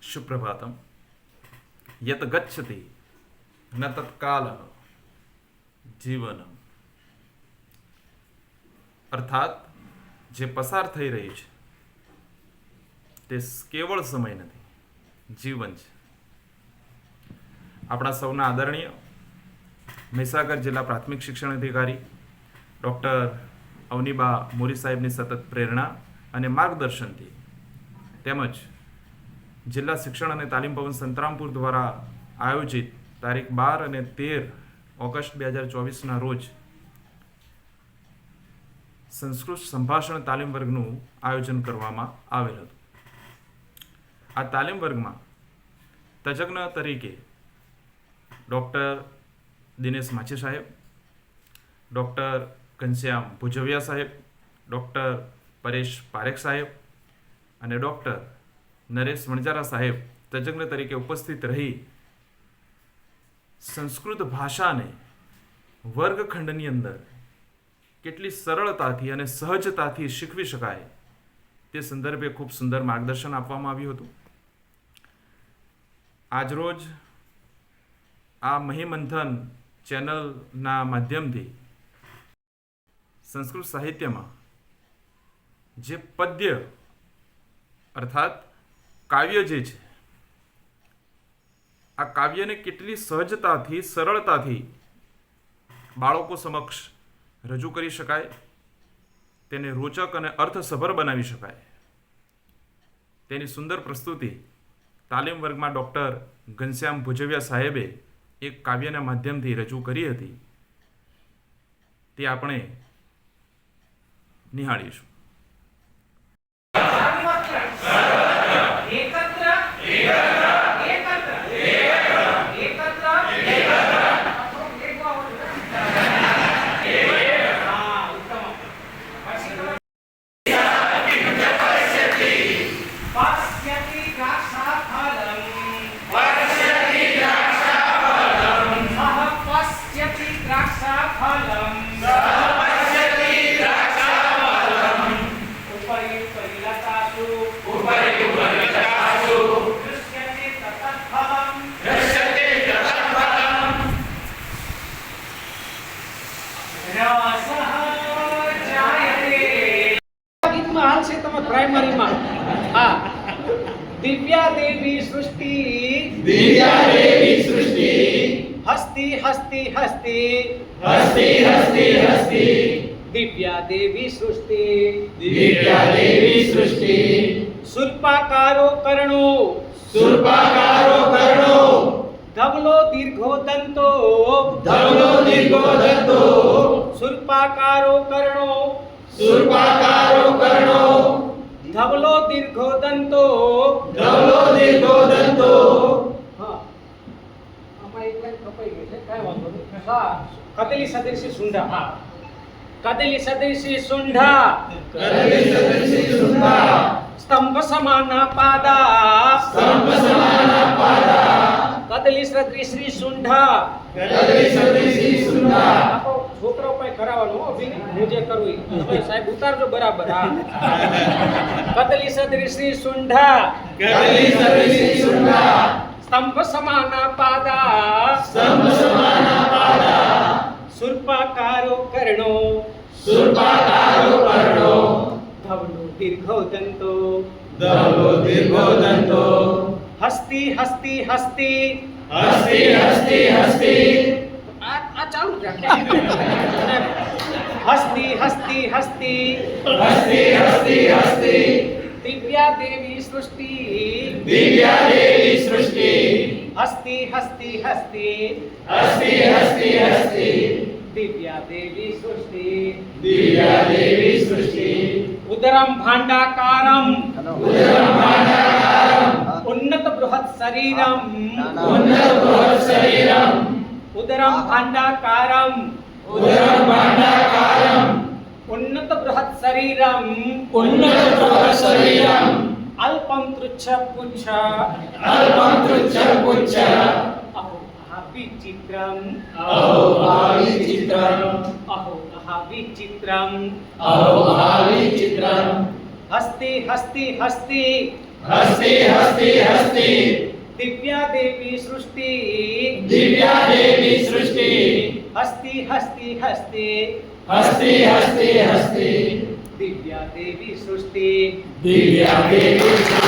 सुप्रभातम। यत गच्छति न तत्काल जीवनम। अर्थात जे पसार થઈ રહી છે તે કેવળ સમય નથી, જીવન છે। આપણા સૌના આદરણીય મહીસાગર જિલ્લા પ્રાથમિક શિક્ષણ અધિકારી ડૉક્ટર અવનીબા મોરી સાહેબની સતત પ્રેરણા અને માર્ગદર્શનથી તેમજ જિલ્લા શિક્ષણ અને તાલીમ ભવન સંતરામપુર દ્વારા આયોજિત તારીખ 12 અને 13 ઓગસ્ટ 2024ના રોજ સંસ્કૃત સંભાષણ તાલીમ વર્ગનું આયોજન કરવામાં આવેલ હતું। આ તાલીમ વર્ગમાં તજજ્ઞ તરીકે ડૉક્ટર દિનેશ માછી સાહેબ, ડૉક્ટર ઘનશ્યામ ભુજવિયા સાહેબ, ડૉક્ટર પરેશ પારેખ સાહેબ અને ડૉક્ટર નરેશ વણજારા સાહેબ તજજ્ઞ તરીકે ઉપસ્થિત રહી સંસ્કૃત ભાષાને વર્ગખંડની અંદર કેટલી સરળતાથી અને સહજતાથી શીખવી શકાય તે સંદર્ભે ખૂબ સુંદર માર્ગદર્શન આપવામાં આવ્યું હતું। આજરોજ આ મહિમંથન ચેનલના માધ્યમથી સંસ્કૃત સાહિત્યમાં જે પદ્ય અર્થાત કાવ્ય જે છે, આ કાવ્યને કેટલી સહજતાથી સરળતાથી બાળકો સમક્ષ રજૂ કરી શકાય, તેને રોચક અને અર્થસભર બનાવી શકાય તેની સુંદર પ્રસ્તુતિ તાલીમ વર્ગમાં ડૉક્ટર ઘનશ્યામ ભુજવિયા સાહેબે એક કાવ્યના માધ્યમથી રજૂ કરી હતી, તે આપણે નિહાળીશું। दिव्या देवी सृष्टि हस्ती हस्ती हस्ती दिव्या देवी सृष्टि सुर्पाकारो कर्णो धवलो दीर्घो दंतो सुर्पाकारो कर्णो धवलो दीर्घो दंतो हाँ आमा एक लाइन कपाई गई છે કાઈ વાંધો નહીં। હા કદલી સદૃશી સુંઢા સ્તંભ સમાના પાદા કદલી સદૃશી સુંઢા છોકરો પાસે કરાવવાનું હો બીને હું જે કરું ઈ તમે સાહેબ ઉતારજો બરાબર। હા કદલી સદૃશી સુંઢા સ્તંભ સમાના પાદા સુર્પાકારો કર્ણો ધવલો દીર્ઘો દંતો હસ્તી હસ્તી હસ્તી આ ચાલુ રાખે હસ્તી હસ્તી હસ્તી દિવ્યા દેવી સૃષ્ટિ હસ્તી હસ્તી હસ્તી દિવ્યા દેવી સૃષ્ટિ ઉદરમ ભાંડાકારમ ઉન્નત બૃહત શરીરમ ઉદરમ ભાંડાકારમ ઉન્નત બૃહત શરીરમ અલ્પમ તૃચ્છ પુચ્છ અહો વિચિત્રમ વિચિત્રમ હસ્તી હસ્તી હસ્તી हस्ती हस्ती हस्ती दिव्या देवी सृष्टी दिव्या देवी सृष्टी हस्ती हस्ती हस्ती हस्ती हस्ती हस्ती दिव्या देवी सृष्टी दिव्या देवी